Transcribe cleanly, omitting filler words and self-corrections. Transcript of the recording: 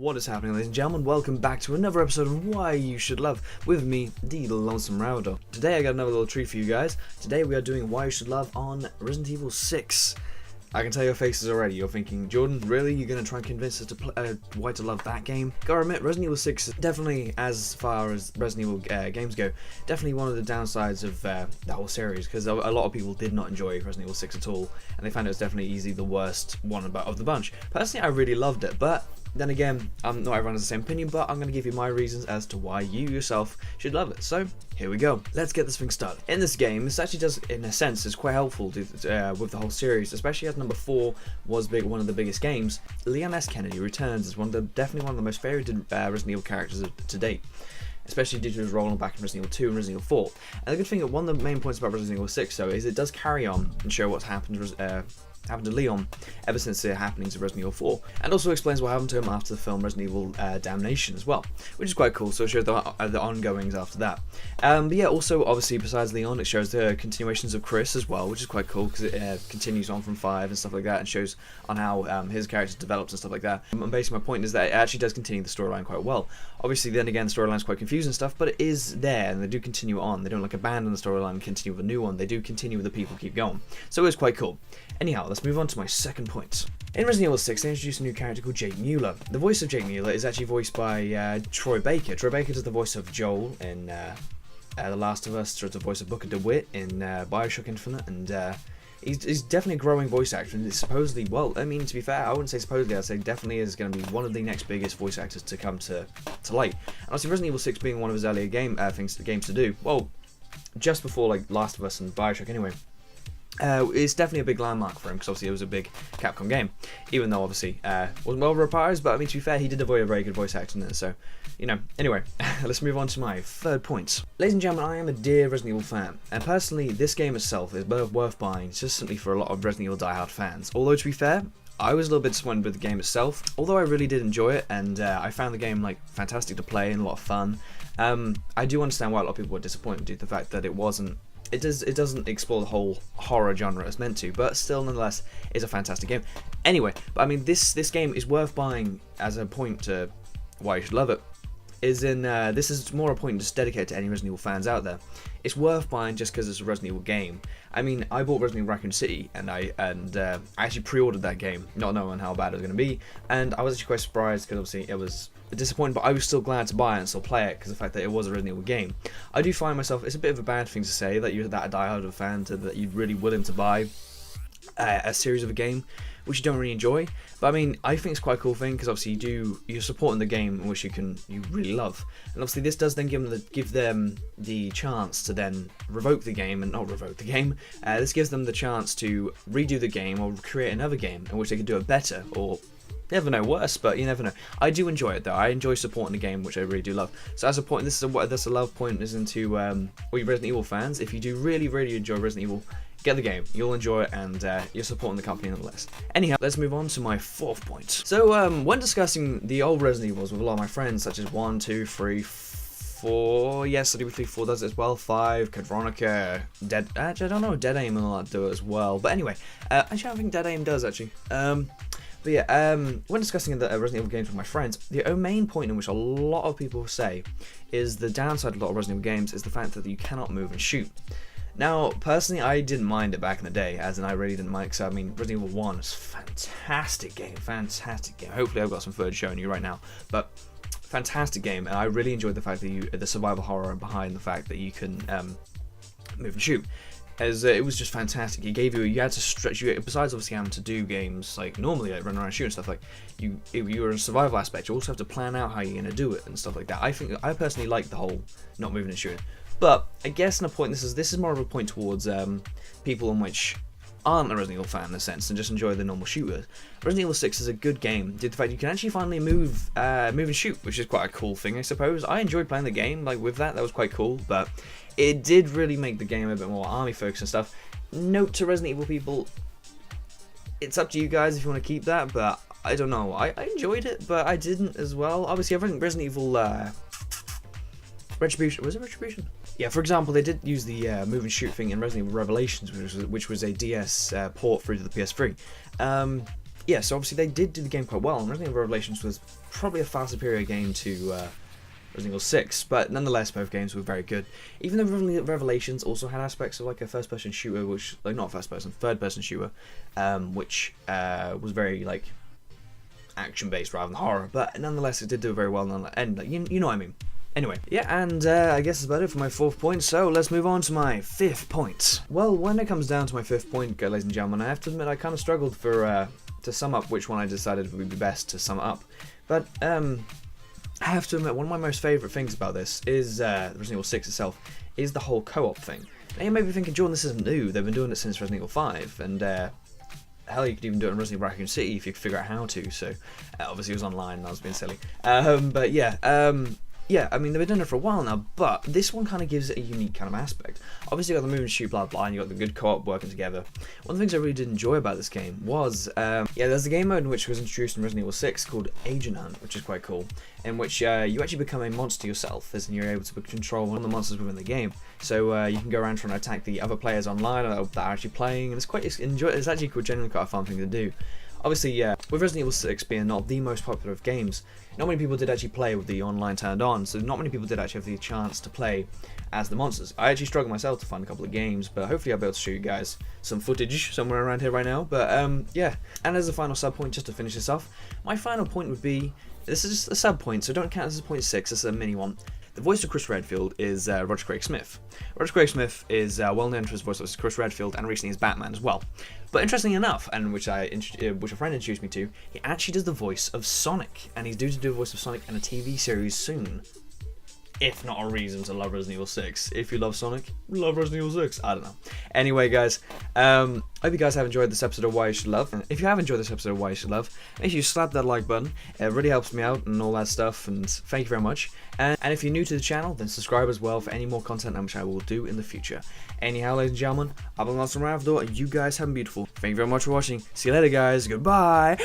What is happening, ladies and gentlemen? Welcome back to another episode of Why You Should Love with me, the Lonesome Router. Today I got another little treat for you guys. Today we are doing Why You Should Love on Resident Evil 6. I can tell your faces already. You're thinking, Jordan, really? You're going to try and convince us to play why to love that game? Gotta admit, Resident Evil 6 is definitely, as far as Resident Evil games go, definitely one of the downsides of the whole series, because a lot of people did not enjoy Resident Evil 6 at all, and they found it was definitely easily the worst one of the bunch. Personally, I really loved it, but then again, not everyone has the same opinion, but I'm going to give you my reasons as to why you yourself should love it. So, here we go. Let's get this thing started. In this game, this actually does, in a sense, is quite helpful with the whole series, especially as number 4 was one of the biggest games. Leon S. Kennedy returns as definitely one of the most favoured Resident Evil characters to date, especially due to his role back in Resident Evil 2 and Resident Evil 4. And the good thing, one of the main points about Resident Evil 6, though, is it does carry on and show what's happened to Leon ever since the happenings of Resident Evil 4, and also explains what happened to him after the film Resident Evil Damnation as well, which is quite cool. So it shows the ongoings after that. But yeah, also obviously besides Leon, it shows the continuations of Chris as well, which is quite cool because it continues on from 5 and stuff like that, and shows on how his character develops and stuff like that. And basically my point is that it actually does continue the storyline quite well. Obviously then again, the storyline's quite confusing and stuff, but it is there and they do continue on. They don't like abandon the storyline and continue with a new one. They do continue with the people keep going. So it's quite cool. Anyhow, let's move on to my second point. In Resident Evil 6, they introduced a new character called Jake Mueller. The voice of Jake Mueller is actually voiced by Troy Baker. Troy Baker does the voice of Joel in The Last of Us, does the voice of Booker DeWitt in Bioshock Infinite, and he's definitely a growing voice actor, and supposedly, well, I mean, to be fair, I wouldn't say supposedly, I'd say definitely is going to be one of the next biggest voice actors to come to light. And obviously Resident Evil 6 being one of his earlier games to do, well, just before like Last of Us and Bioshock anyway, it's definitely a big landmark for him, because obviously it was a big Capcom game, even though obviously wasn't well reprised, but I mean, to be fair, he did avoid a very good voice actor in it, so, you know. Anyway, let's move on to my third point. Ladies and gentlemen, I am a dear Resident Evil fan, and personally, this game itself is worth buying consistently for a lot of Resident Evil diehard fans, although to be fair, I was a little bit disappointed with the game itself, although I really did enjoy it, and I found the game like fantastic to play and a lot of fun. I do understand why a lot of people were disappointed due to the fact that it doesn't explore the whole horror genre as meant to, but still nonetheless is a fantastic game. Anyway, but I mean this game is worth buying as a point to why you should love it. This is more a point just dedicated to any Resident Evil fans out there. It's worth buying just because it's a Resident Evil game. I mean, I bought Resident Evil Raccoon City and I actually pre-ordered that game, not knowing how bad it was going to be, and I was actually quite surprised because obviously it was disappointing, but I was still glad to buy it and still play it because of the fact that it was a Resident Evil game. I do find myself, it's a bit of a bad thing to say that you're that diehard of a fan that you're really willing to buy a series of a game which you don't really enjoy, but I mean, I think it's quite a cool thing because obviously you're supporting the game in which you really love, and obviously this does then give them the chance to then revoke the game, and not revoke the game. This gives them the chance to redo the game or create another game in which they could do it better, or never know, worse, but you never know. I do enjoy it though. I enjoy supporting the game, which I really do love. So as a point, this is a love point is into all you Resident Evil fans. If you do really enjoy Resident Evil, get the game. You'll enjoy it, and you're supporting the company nonetheless. Anyhow, let's move on to my fourth point. So when discussing the old Resident Evils with a lot of my friends, such as 1, 2, 3, 4, yes, I do believe 4 does it as well, 5, Code Veronica, I don't know, Dead Aim and all that do it as well. But anyway, actually I don't think Dead Aim does actually. But yeah, when discussing the Resident Evil games with my friends, the main point in which a lot of people say is the downside of a lot of Resident Evil games is the fact that you cannot move and shoot. Now, personally, I didn't mind it back in the day, as in I really didn't mind, because I mean, Resident Evil 1 is a fantastic game. Hopefully I've got some footage showing you right now, but fantastic game, and I really enjoyed the fact that the survival horror behind the fact that you can move and shoot. As it was just fantastic. It gave you had to stretch you, besides obviously having to do games like normally, like run around shooting stuff, like if you're in a survival aspect, you also have to plan out how you're going to do it and stuff like that. I personally like the whole not moving and shooting, but I guess in a point, this is more of a point towards people in which aren't a Resident Evil fan in a sense and just enjoy the normal shooters. Resident Evil 6 is a good game due to the fact you can actually finally move and shoot, which is quite a cool thing, I suppose. I enjoyed playing the game like with that was quite cool, but it did really make the game a bit more army focused and stuff. Note to Resident Evil people, it's up to you guys if you want to keep that, but I don't know. I enjoyed it, but I didn't as well. Obviously, I think Resident Evil Retribution, was it Retribution? Yeah, for example, they did use the move and shoot thing in Resident Evil Revelations, which was a DS port through to the PS3. yeah, so obviously they did do the game quite well, and Resident Evil Revelations was probably a far superior game to Resident Evil 6, but nonetheless both games were very good. Even though Revelations also had aspects of like a first-person shooter, which, like, not first-person, third-person shooter, which was very like action-based rather than horror, but nonetheless it did do very well, and you know what I mean. Anyway, yeah, and I guess that's about it for my 4th point, so let's move on to my 5th point. Well, when it comes down to my 5th point, ladies and gentlemen, I have to admit I kind of struggled for to sum up which one I decided would be best to sum up. But I have to admit, one of my most favourite things about this is Resident Evil 6 itself, is the whole co-op thing. Now you may be thinking, Jordan, this isn't new, they've been doing it since Resident Evil 5, and hell, you could even do it in Resident Evil Raccoon City if you could figure out how to, so obviously it was online and I was being silly. But yeah, yeah, I mean, they've been doing it for a while now, but this one kind of gives it a unique kind of aspect. Obviously, you got the move and shoot, blah, blah, and you got the good co-op working together. One of the things I really did enjoy about this game was, yeah, there's a game mode in which was introduced in Resident Evil 6 called Agent Hunt, which is quite cool, in which you actually become a monster yourself, as in you're able to control one of the monsters within the game. So you can go around trying to attack the other players online that are actually playing, and it's actually genuinely quite a fun thing to do. Obviously, yeah, with Resident Evil 6 being not the most popular of games, not many people did actually play with the online turned on, so not many people did actually have the chance to play as the monsters. I actually struggled myself to find a couple of games, but hopefully I'll be able to show you guys some footage somewhere around here right now. But yeah, and as a final sub point, just to finish this off, my final point would be, this is just a sub point, so don't count this as point 6, this is a mini one. The voice of Chris Redfield is Roger Craig Smith. Roger Craig Smith is well known for his voice of Chris Redfield and recently as Batman as well. But interestingly enough, and which a friend introduced me to, he actually does the voice of Sonic, and he's due to do the voice of Sonic in a TV series soon. If not a reason to love Resident Evil 6. If you love Sonic, love Resident Evil 6. I don't know. Anyway, guys, I hope you guys have enjoyed this episode of Why You Should Love. And if you have enjoyed this episode of Why You Should Love, make sure you slap that like button. It really helps me out and all that stuff, and thank you very much. And if you're new to the channel, then subscribe as well for any more content which I will do in the future. Anyhow, ladies and gentlemen, I've been Lance from Ravdor, and you guys have been beautiful. Thank you very much for watching. See you later, guys. Goodbye.